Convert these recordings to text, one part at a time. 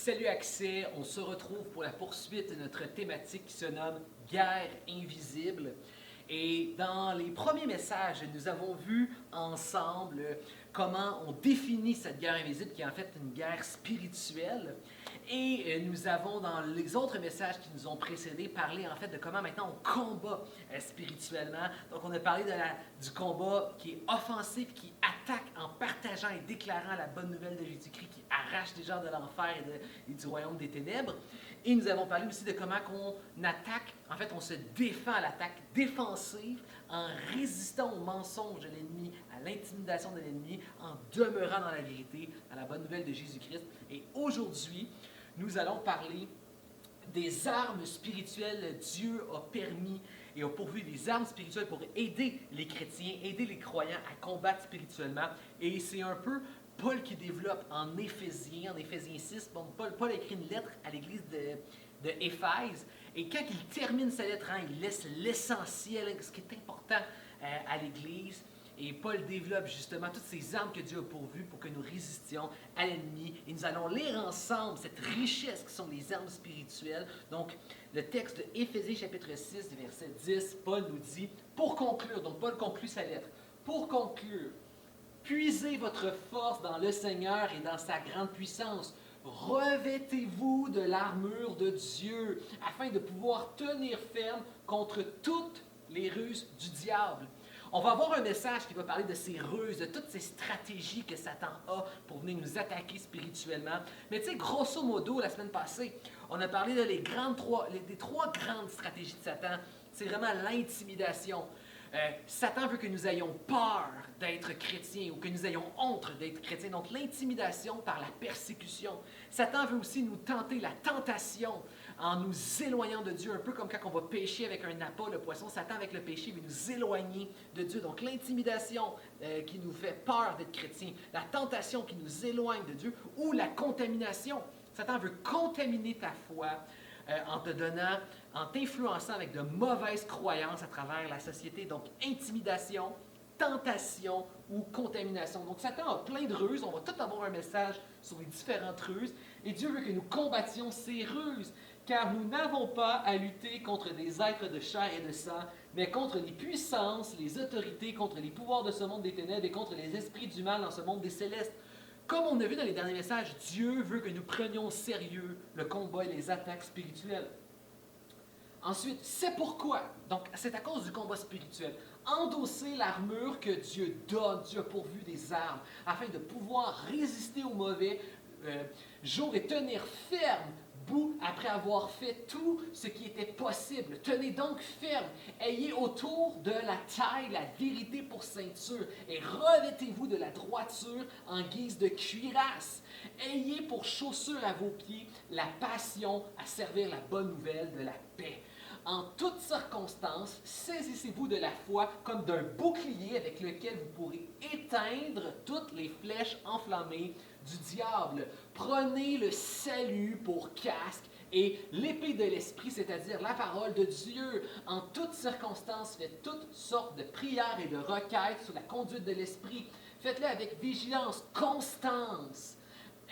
Salut Accès, on se retrouve pour la poursuite de notre thématique qui se nomme Guerre invisible. Et dans les premiers messages, nous avons vu ensemble comment on définit cette guerre invisible qui est en fait une guerre spirituelle. Et nous avons dans les autres messages qui nous ont précédés parlé en fait de comment maintenant on combat spirituellement. Donc on a parlé du combat qui est offensif, qui attaque en partageant et déclarant la bonne nouvelle de Jésus-Christ, qui arrache les gens de l'enfer et du royaume des ténèbres. Et nous avons parlé aussi de comment on attaque, en fait on se défend à l'attaque défensive en résistant aux mensonges de l'ennemi, à l'intimidation de l'ennemi, en demeurant dans la vérité, à la bonne nouvelle de Jésus-Christ. Et aujourd'hui, nous allons parler des armes spirituelles. Dieu a permis et a pourvu des armes spirituelles pour aider les chrétiens, aider les croyants à combattre spirituellement. Et c'est un peu Paul qui développe en Éphésiens 6. Bon, Paul écrit une lettre à l'église de Éphèse. Et quand il termine sa lettre, il laisse l'essentiel, ce qui est important à l'église. Et Paul développe justement toutes ces armes que Dieu a pourvues pour que nous résistions à l'ennemi. Et nous allons lire ensemble cette richesse qui sont les armes spirituelles. Donc, le texte de Éphésiens chapitre 6, verset 10, Paul nous dit, pour conclure, donc Paul conclut sa lettre, pour conclure, puisez votre force dans le Seigneur et dans sa grande puissance. Revêtez-vous de l'armure de Dieu afin de pouvoir tenir ferme contre toutes les ruses du diable. On va avoir un message qui va parler de ces ruses, de toutes ces stratégies que Satan a pour venir nous attaquer spirituellement. Mais tu sais, grosso modo, la semaine passée, on a parlé des trois grandes stratégies de Satan. C'est vraiment l'intimidation. Satan veut que nous ayons peur d'être chrétiens ou que nous ayons honte d'être chrétiens. Donc l'intimidation par la persécution. Satan veut aussi nous tenter la tentation en nous éloignant de Dieu, un peu comme quand on va pêcher avec un appât, le poisson. Satan avec le péché veut nous éloigner de Dieu. Donc l'intimidation qui nous fait peur d'être chrétiens, la tentation qui nous éloigne de Dieu ou la contamination. Satan veut contaminer ta foi en t'influençant avec de mauvaises croyances à travers la société. Donc, intimidation, tentation ou contamination. Donc, Satan a plein de ruses. On va tout avoir un message sur les différentes ruses. Et Dieu veut que nous combattions ces ruses, car nous n'avons pas à lutter contre des êtres de chair et de sang, mais contre les puissances, les autorités, contre les pouvoirs de ce monde des ténèbres et contre les esprits du mal dans ce monde des célestes. Comme on a vu dans les derniers messages, Dieu veut que nous prenions au sérieux le combat et les attaques spirituelles. Ensuite, c'est pourquoi, donc c'est à cause du combat spirituel, endosser l'armure que Dieu donne, Dieu a pourvu des armes, afin de pouvoir résister aux mauvais jours et tenir ferme bout après avoir fait tout ce qui était possible. Tenez donc ferme, ayez autour de la taille la vérité pour ceinture et revêtez-vous de la droiture en guise de cuirasse. Ayez pour chaussure à vos pieds la passion à servir la bonne nouvelle de la paix. En toutes circonstances, saisissez-vous de la foi comme d'un bouclier avec lequel vous pourrez éteindre toutes les flèches enflammées du diable. Prenez le salut pour casque et l'épée de l'esprit, c'est-à-dire la parole de Dieu. En toutes circonstances, faites toutes sortes de prières et de requêtes sous la conduite de l'esprit. Faites-le avec vigilance, constance.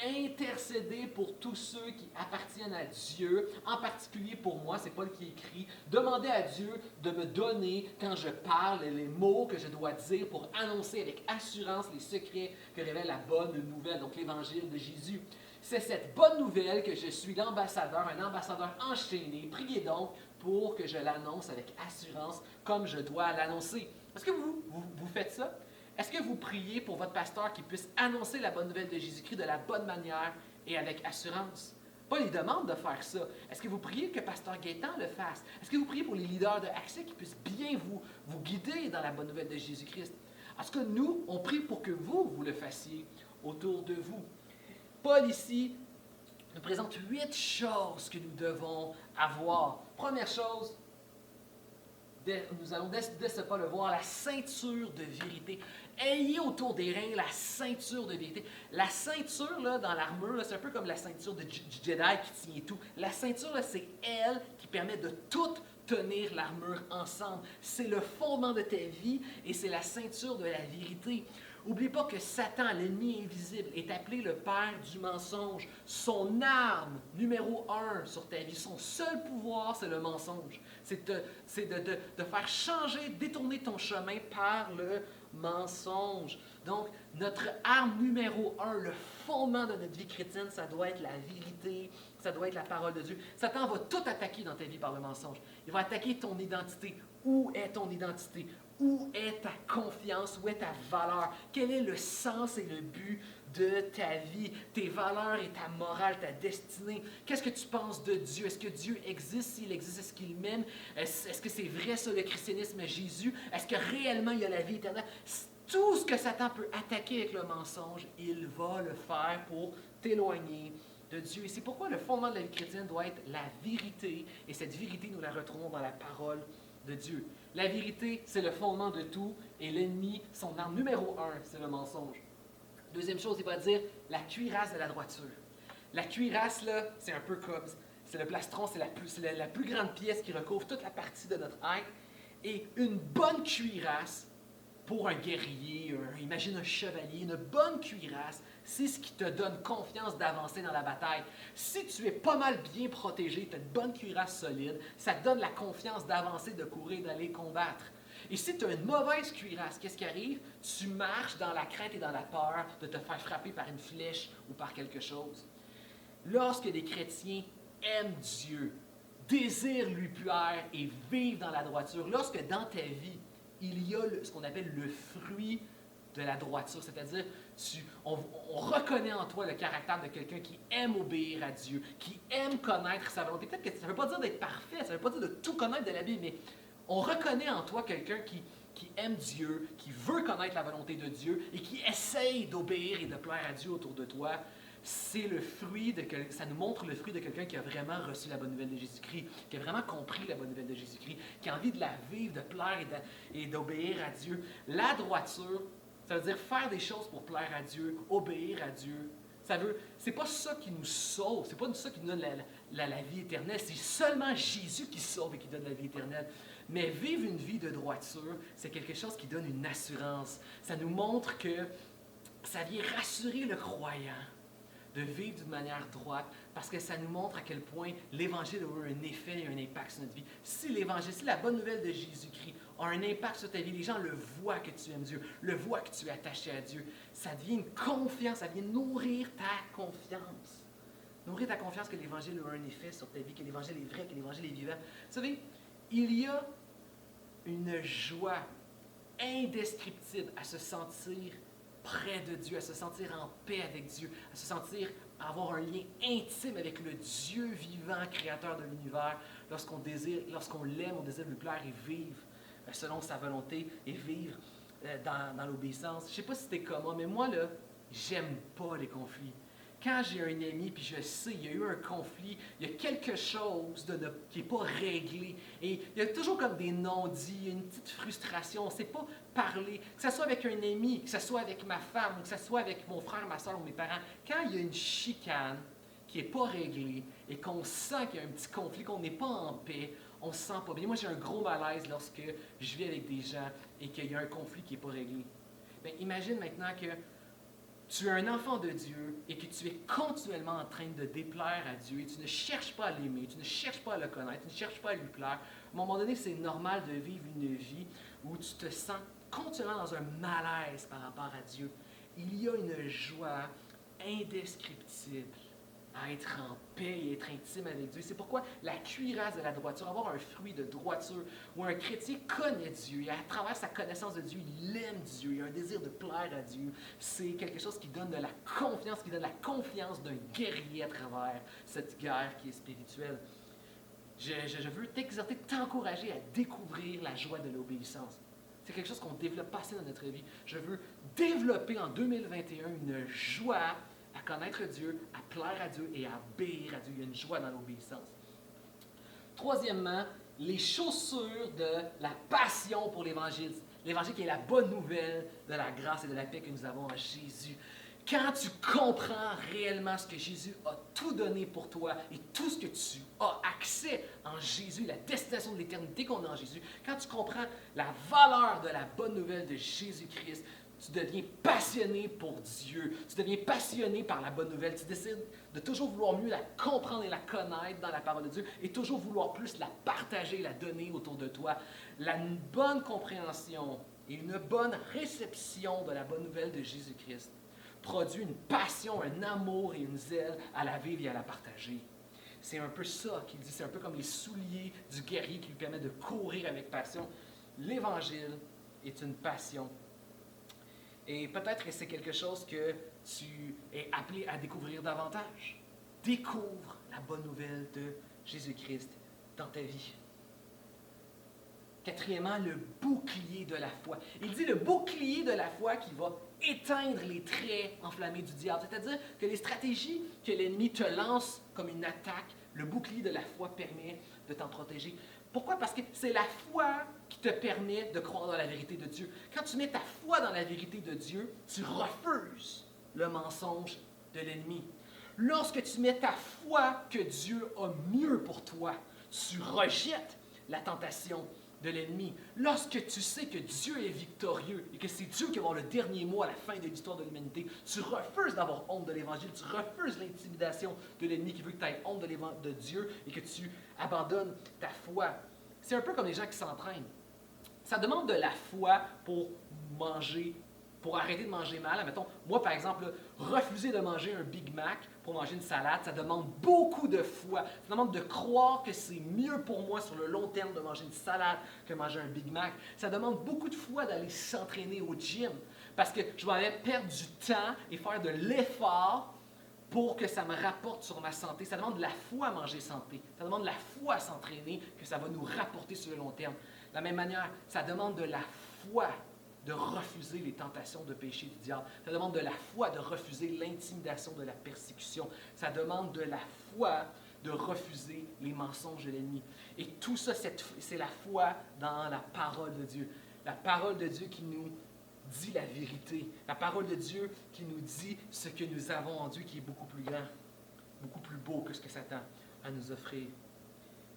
Intercédez pour tous ceux qui appartiennent à Dieu, en particulier pour moi, c'est Paul qui écrit. Demandez à Dieu de me donner, quand je parle, les mots que je dois dire pour annoncer avec assurance les secrets que révèle la bonne nouvelle, donc l'évangile de Jésus. C'est cette bonne nouvelle que je suis l'ambassadeur, un ambassadeur enchaîné. Priez donc pour que je l'annonce avec assurance comme je dois l'annoncer. Est-ce que vous faites ça? Est-ce que vous priez pour votre pasteur qui puisse annoncer la bonne nouvelle de Jésus-Christ de la bonne manière et avec assurance? Paul lui demande de faire ça. Est-ce que vous priez que pasteur Gaétan le fasse? Est-ce que vous priez pour les leaders de Accès qui puissent bien vous guider dans la bonne nouvelle de Jésus-Christ? Est-ce que nous, on prie pour que vous le fassiez autour de vous? Paul ici nous présente 8 choses que nous devons avoir. Première chose, nous allons dès ce pas le voir, la ceinture de vérité. Ayez autour des reins la ceinture de vérité. La ceinture, là, dans l'armure, c'est un peu comme la ceinture du Jedi qui tient tout. La ceinture, là, c'est elle qui permet de tout tenir l'armure ensemble. C'est le fondement de ta vie et c'est la ceinture de la vérité. N'oublie pas que Satan, l'ennemi invisible, est appelé le père du mensonge. Son arme numéro 1 sur ta vie, son seul pouvoir, c'est le mensonge. C'est de faire changer, détourner ton chemin par le mensonge. Donc, notre arme numéro 1, le fondement de notre vie chrétienne, ça doit être la vérité, ça doit être la parole de Dieu. Satan va tout attaquer dans ta vie par le mensonge. Il va attaquer ton identité. Où est ton identité? Où est ta confiance? Où est ta valeur? Quel est le sens et le but de ta vie? Tes valeurs et ta morale, ta destinée. Qu'est-ce que tu penses de Dieu? Est-ce que Dieu existe? S'il existe, est-ce qu'il m'aime? Est-ce que c'est vrai ça, le christianisme, Jésus? Est-ce que réellement il y a la vie éternelle? Tout ce que Satan peut attaquer avec le mensonge, il va le faire pour t'éloigner de Dieu. Et c'est pourquoi le fondement de la vie chrétienne doit être la vérité. Et cette vérité, nous la retrouvons dans la parole de Dieu. La vérité, c'est le fondement de tout, et l'ennemi, son arme numéro 1, c'est le mensonge. Deuxième chose, il va dire la cuirasse de la droiture. La cuirasse, là, c'est un peu comme, c'est le plastron, c'est la plus grande pièce qui recouvre toute la partie de notre être. Et une bonne cuirasse, pour un guerrier, imagine un chevalier, une bonne cuirasse, c'est ce qui te donne confiance d'avancer dans la bataille. Si tu es pas mal bien protégé, tu as une bonne cuirasse solide, ça te donne la confiance d'avancer, de courir, d'aller combattre. Et si tu as une mauvaise cuirasse, qu'est-ce qui arrive? Tu marches dans la crainte et dans la peur de te faire frapper par une flèche ou par quelque chose. Lorsque des chrétiens aiment Dieu, désirent lui plaire et vivent dans la droiture, lorsque dans ta vie, il y a ce qu'on appelle le fruit de la droiture, c'est-à-dire on reconnaît en toi le caractère de quelqu'un qui aime obéir à Dieu, qui aime connaître sa volonté. Peut-être que ça ne veut pas dire d'être parfait, ça ne veut pas dire de tout connaître de la Bible, mais on reconnaît en toi quelqu'un qui aime Dieu, qui veut connaître la volonté de Dieu et qui essaye d'obéir et de plaire à Dieu autour de toi. C'est le fruit ça nous montre le fruit de quelqu'un qui a vraiment reçu la bonne nouvelle de Jésus-Christ, qui a vraiment compris la bonne nouvelle de Jésus-Christ, qui a envie de la vivre, de plaire et d'obéir à Dieu. La droiture, ça veut dire faire des choses pour plaire à Dieu, obéir à Dieu. C'est pas ça qui nous sauve, c'est pas ça qui nous donne la vie éternelle, c'est seulement Jésus qui sauve et qui donne la vie éternelle. Mais vivre une vie de droiture, c'est quelque chose qui donne une assurance. Ça nous montre que ça vient rassurer le croyant de vivre d'une manière droite, parce que ça nous montre à quel point l'Évangile a eu un effet et un impact sur notre vie. Si l'Évangile, si la bonne nouvelle de Jésus-Christ a un impact sur ta vie, les gens le voient que tu aimes Dieu, le voient que tu es attaché à Dieu, ça devient une confiance, ça vient nourrir ta confiance. Nourrir ta confiance que l'Évangile a un effet sur ta vie, que l'Évangile est vrai, que l'Évangile est vivant. Vous savez, il y a une joie indescriptible à se sentir près de Dieu, à se sentir en paix avec Dieu, à se sentir avoir un lien intime avec le Dieu vivant, créateur de l'univers, lorsqu'on l'aime, on désire lui plaire et vivre selon sa volonté et vivre dans l'obéissance. Je ne sais pas si c'était comme moi, mais moi, là, j'aime pas les conflits. Quand j'ai un ami, puis je sais, il y a eu un conflit, il y a quelque chose qui n'est pas réglé, et il y a toujours comme des non-dits, une petite frustration, on ne sait pas parler, que ce soit avec un ami, que ce soit avec ma femme, ou que ce soit avec mon frère, ma soeur ou mes parents, quand il y a une chicane qui n'est pas réglée, et qu'on sent qu'il y a un petit conflit, qu'on n'est pas en paix, on ne se sent pas bien. Moi, j'ai un gros malaise lorsque je vis avec des gens et qu'il y a un conflit qui n'est pas réglé. Bien, imagine maintenant que tu es un enfant de Dieu et que tu es continuellement en train de déplaire à Dieu et tu ne cherches pas à l'aimer, tu ne cherches pas à le connaître, tu ne cherches pas à lui plaire. À un moment donné, c'est normal de vivre une vie où tu te sens continuellement dans un malaise par rapport à Dieu. Il y a une joie indescriptible à être en paix et être intime avec Dieu. C'est pourquoi la cuirasse de la droiture, avoir un fruit de droiture, où un chrétien connaît Dieu, et à travers sa connaissance de Dieu, il aime Dieu, il a un désir de plaire à Dieu. C'est quelque chose qui donne de la confiance, qui donne la confiance d'un guerrier à travers cette guerre qui est spirituelle. Je veux t'exhorter, t'encourager à découvrir la joie de l'obéissance. C'est quelque chose qu'on développe pas assez dans notre vie. Je veux développer en 2021 une joie à connaître Dieu, à plaire à Dieu et à obéir à Dieu. Il y a une joie dans l'obéissance. Troisièmement, les chaussures de la passion pour l'Évangile. L'Évangile qui est la bonne nouvelle de la grâce et de la paix que nous avons en Jésus. Quand tu comprends réellement ce que Jésus a tout donné pour toi et tout ce que tu as accès en Jésus, la destination de l'éternité qu'on a en Jésus, quand tu comprends la valeur de la bonne nouvelle de Jésus-Christ, tu deviens passionné pour Dieu, tu deviens passionné par la bonne nouvelle, tu décides de toujours vouloir mieux la comprendre et la connaître dans la parole de Dieu et toujours vouloir plus la partager, la donner autour de toi. La bonne compréhension et une bonne réception de la bonne nouvelle de Jésus-Christ produit une passion, un amour et une zèle à la vivre et à la partager. C'est un peu ça qu'il dit, c'est un peu comme les souliers du guerrier qui lui permet de courir avec passion. L'Évangile est une passion. Et peut-être que c'est quelque chose que tu es appelé à découvrir davantage. Découvre la bonne nouvelle de Jésus-Christ dans ta vie. Quatrièmement, le bouclier de la foi. Il dit le bouclier de la foi qui va éteindre les traits enflammés du diable. C'est-à-dire que les stratégies que l'ennemi te lance comme une attaque, le bouclier de la foi permet de t'en protéger. Pourquoi? Parce que c'est la foi qui te permet de croire dans la vérité de Dieu. Quand tu mets ta foi dans la vérité de Dieu, tu refuses le mensonge de l'ennemi. Lorsque tu mets ta foi que Dieu a mieux pour toi, tu rejettes la tentation de l'ennemi. Lorsque tu sais que Dieu est victorieux et que c'est Dieu qui va avoir le dernier mot à la fin de l'histoire de l'humanité, tu refuses d'avoir honte de l'Évangile, tu refuses l'intimidation de l'ennemi qui veut que tu aies honte de Dieu et que tu abandonnes ta foi. C'est un peu comme les gens qui s'entraînent. Ça demande de la foi pour manger, pour arrêter de manger mal. Admettons, moi, par exemple, là, refuser de manger un Big Mac pour manger une salade, ça demande beaucoup de foi. Ça demande de croire que c'est mieux pour moi sur le long terme de manger une salade que manger un Big Mac. Ça demande beaucoup de foi d'aller s'entraîner au gym parce que je vais aller perdre du temps et faire de l'effort pour que ça me rapporte sur ma santé. Ça demande de la foi à manger santé. Ça demande de la foi à s'entraîner que ça va nous rapporter sur le long terme. De la même manière, ça demande de la foi de refuser les tentations de péché du diable. Ça demande de la foi de refuser l'intimidation de la persécution. Ça demande de la foi de refuser les mensonges de l'ennemi. Et tout ça, c'est la foi dans la parole de Dieu. La parole de Dieu qui nous dit la vérité. La parole de Dieu qui nous dit ce que nous avons en Dieu qui est beaucoup plus grand, beaucoup plus beau que ce que Satan a à nous offrir.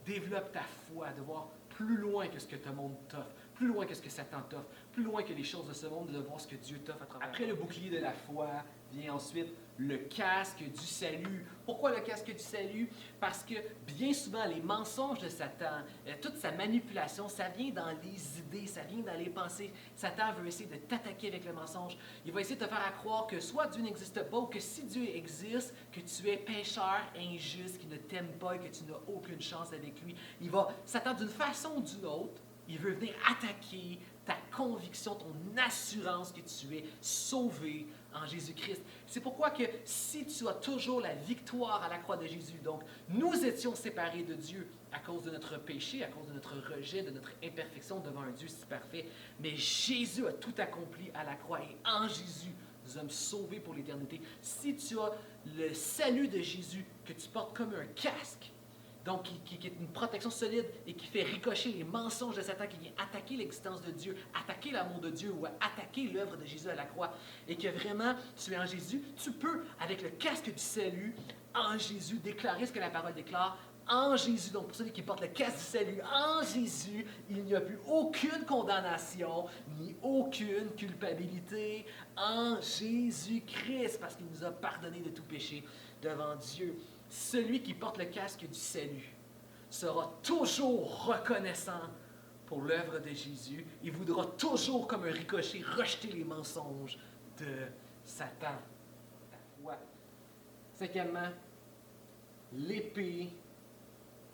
Développe ta foi de voir plus loin que ce que ton monde t'offre, plus loin que ce que Satan t'offre, plus loin que les choses de ce monde, de voir ce que Dieu t'offre à travers. Après le bouclier de la foi, vient ensuite le casque du salut. Pourquoi le casque du salut? Parce que bien souvent, les mensonges de Satan, toute sa manipulation, ça vient dans les idées, ça vient dans les pensées. Satan veut essayer de t'attaquer avec le mensonge. Il va essayer de te faire croire que soit Dieu n'existe pas, ou que si Dieu existe, que tu es pécheur, injuste, qui ne t'aime pas et que tu n'as aucune chance avec lui. Satan, d'une façon ou d'une autre, il veut venir attaquer ta conviction, ton assurance que tu es sauvé en Jésus-Christ. C'est pourquoi que si tu as toujours la victoire à la croix de Jésus, donc nous étions séparés de Dieu à cause de notre péché, à cause de notre rejet, de notre imperfection devant un Dieu si parfait, mais Jésus a tout accompli à la croix et en Jésus, nous sommes sauvés pour l'éternité. Si tu as le salut de Jésus que tu portes comme un casque, donc qui est une protection solide et qui fait ricocher les mensonges de Satan, qui vient attaquer l'existence de Dieu, attaquer l'amour de Dieu ou attaquer l'œuvre de Jésus à la croix, et que vraiment tu es en Jésus, tu peux, avec le casque du salut, en Jésus, déclarer ce que la parole déclare. En Jésus, donc pour celui qui porte le casque du salut, en Jésus, il n'y a plus aucune condamnation, ni aucune culpabilité. En Jésus-Christ, parce qu'il nous a pardonné de tout péché devant Dieu. Celui qui porte le casque du salut sera toujours reconnaissant pour l'œuvre de Jésus. Il voudra toujours, comme un ricochet, rejeter les mensonges de Satan. La foi. Cinquièmement, l'épée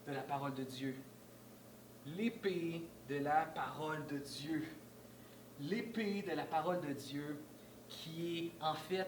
de la parole de Dieu. L'épée de la parole de Dieu. L'épée de la parole de Dieu qui est en fait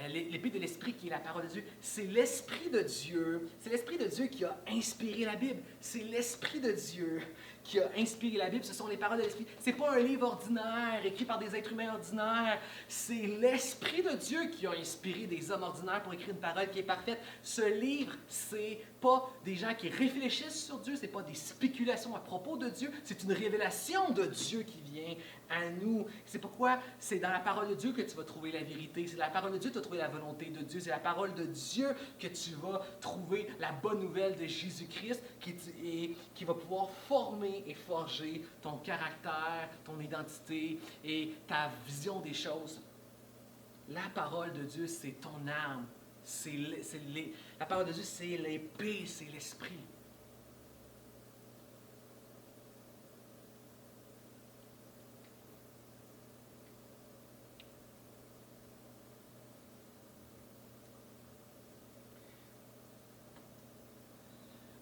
l'épée de l'Esprit qui est la parole de Dieu. C'est l'Esprit de Dieu. C'est l'Esprit de Dieu qui a inspiré la Bible. C'est l'Esprit de Dieu qui a inspiré la Bible. Ce sont les paroles de l'Esprit. Ce n'est pas un livre ordinaire écrit par des êtres humains ordinaires. C'est l'Esprit de Dieu qui a inspiré des hommes ordinaires pour écrire une parole qui est parfaite. Ce livre, c'est pas des gens qui réfléchissent sur Dieu. C'est pas des spéculations à propos de Dieu. C'est une révélation de Dieu qui vient à nous. C'est pourquoi c'est dans la parole de Dieu que tu vas trouver la vérité. C'est dans la parole de Dieu que tu vas trouver la volonté de Dieu. C'est la parole de Dieu que tu vas trouver la bonne nouvelle de Jésus-Christ qui va pouvoir former et forger ton caractère, ton identité et ta vision des choses La parole de Dieu, c'est ton arme. La parole de Dieu, c'est l'épée, c'est l'esprit.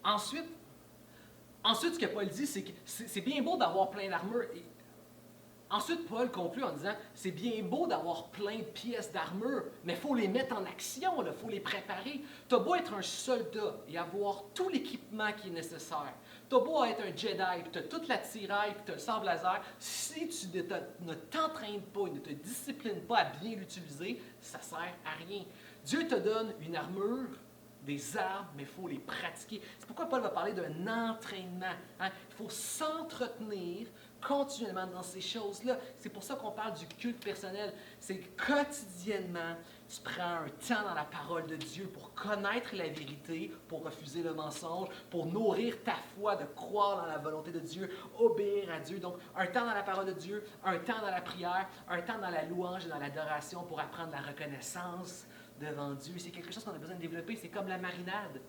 Ensuite, ce que Paul dit, c'est que c'est bien beau d'avoir plein d'armure. Ensuite, Paul conclut en disant, c'est bien beau d'avoir plein de pièces d'armure, mais il faut les mettre en action, il faut les préparer. Tu as beau être un soldat et avoir tout l'équipement qui est nécessaire. Tu as beau être un Jedi, puis tu as toute la tiraille, puis tu as le sabre laser. Si tu ne t'entraînes pas et ne te disciplines pas à bien l'utiliser, ça ne sert à rien. Dieu te donne une armure, des armes, mais il faut les pratiquer. C'est pourquoi Paul va parler d'un entraînement. Hein? Il faut s'entretenir continuellement dans ces choses-là. C'est pour ça qu'on parle du culte personnel. C'est que quotidiennement, tu prends un temps dans la parole de Dieu pour connaître la vérité, pour refuser le mensonge, pour nourrir ta foi, de croire dans la volonté de Dieu, obéir à Dieu. Donc, un temps dans la parole de Dieu, un temps dans la prière, un temps dans la louange et dans l'adoration pour apprendre la reconnaissance devant Dieu. C'est quelque chose qu'on a besoin de développer. C'est comme la marinade.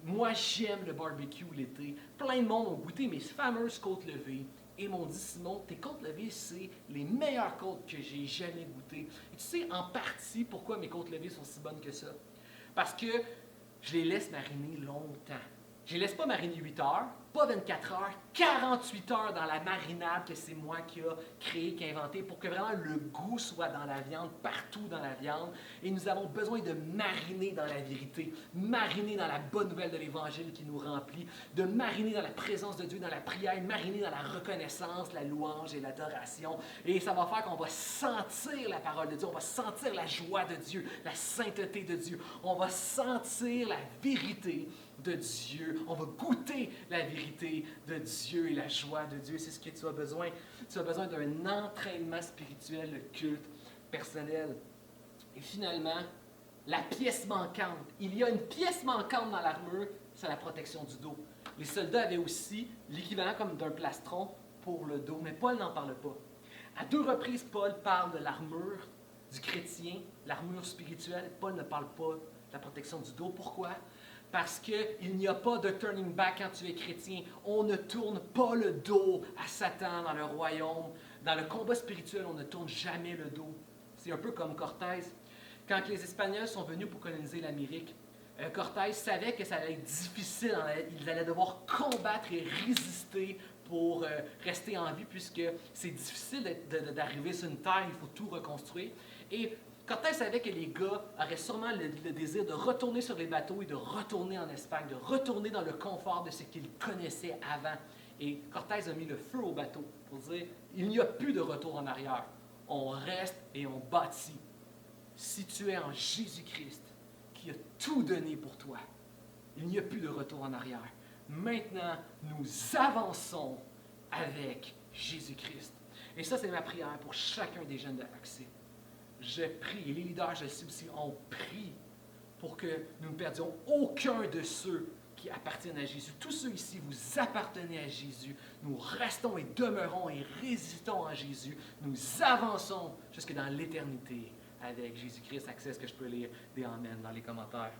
Moi, j'aime le barbecue l'été. Plein de monde ont goûté mes fameuses côtes levées et m'ont dit, Simon, tes côtes levées, c'est les meilleures côtes que j'ai jamais goûtées. Et tu sais en partie pourquoi mes côtes levées sont si bonnes que ça. Parce que je les laisse mariner longtemps. Je ne les laisse pas mariner 8 heures, pas 24 heures, 48 heures dans la marinade que c'est moi qui a créé, qui a inventé, pour que vraiment le goût soit dans la viande, partout dans la viande. Et nous avons besoin de mariner dans la vérité, mariner dans la bonne nouvelle de l'Évangile qui nous remplit, de mariner dans la présence de Dieu, dans la prière, mariner dans la reconnaissance, la louange et l'adoration. Et ça va faire qu'on va sentir la parole de Dieu, on va sentir la joie de Dieu, la sainteté de Dieu, on va sentir la vérité de Dieu. On va goûter la vérité de Dieu et la joie de Dieu. C'est ce que tu as besoin. Tu as besoin d'un entraînement spirituel, le culte personnel. Et finalement, la pièce manquante. Il y a une pièce manquante dans l'armure, c'est la protection du dos. Les soldats avaient aussi l'équivalent comme d'un plastron pour le dos, mais Paul n'en parle pas. À 2 reprises, Paul parle de l'armure du chrétien, l'armure spirituelle. Paul ne parle pas de la protection du dos. Pourquoi? Parce qu'il n'y a pas de turning back quand tu es chrétien. On ne tourne pas le dos à Satan dans le royaume. Dans le combat spirituel, on ne tourne jamais le dos. C'est un peu comme Cortés. Quand les Espagnols sont venus pour coloniser l'Amérique, Cortés savait que ça allait être difficile. Ils allaient devoir combattre et résister pour rester en vie, puisque c'est difficile d'arriver sur une terre, il faut tout reconstruire. Et Cortés savait que les gars auraient sûrement le désir de retourner sur les bateaux et de retourner en Espagne, de retourner dans le confort de ce qu'ils connaissaient avant. Et Cortés a mis le feu au bateau pour dire, il n'y a plus de retour en arrière. On reste et on bâtit. Si tu es en Jésus-Christ, qui a tout donné pour toi, il n'y a plus de retour en arrière. Maintenant, nous avançons avec Jésus-Christ. Et ça, c'est ma prière pour chacun des jeunes de Accès. Je prie, et les leaders, je le sais aussi, on prie pour que nous ne perdions aucun de ceux qui appartiennent à Jésus. Tous ceux ici, vous appartenez à Jésus. Nous restons et demeurons et résistons à Jésus. Nous avançons jusque dans l'éternité avec Jésus-Christ. Accès, est-ce que je peux lire des Amen dans les commentaires?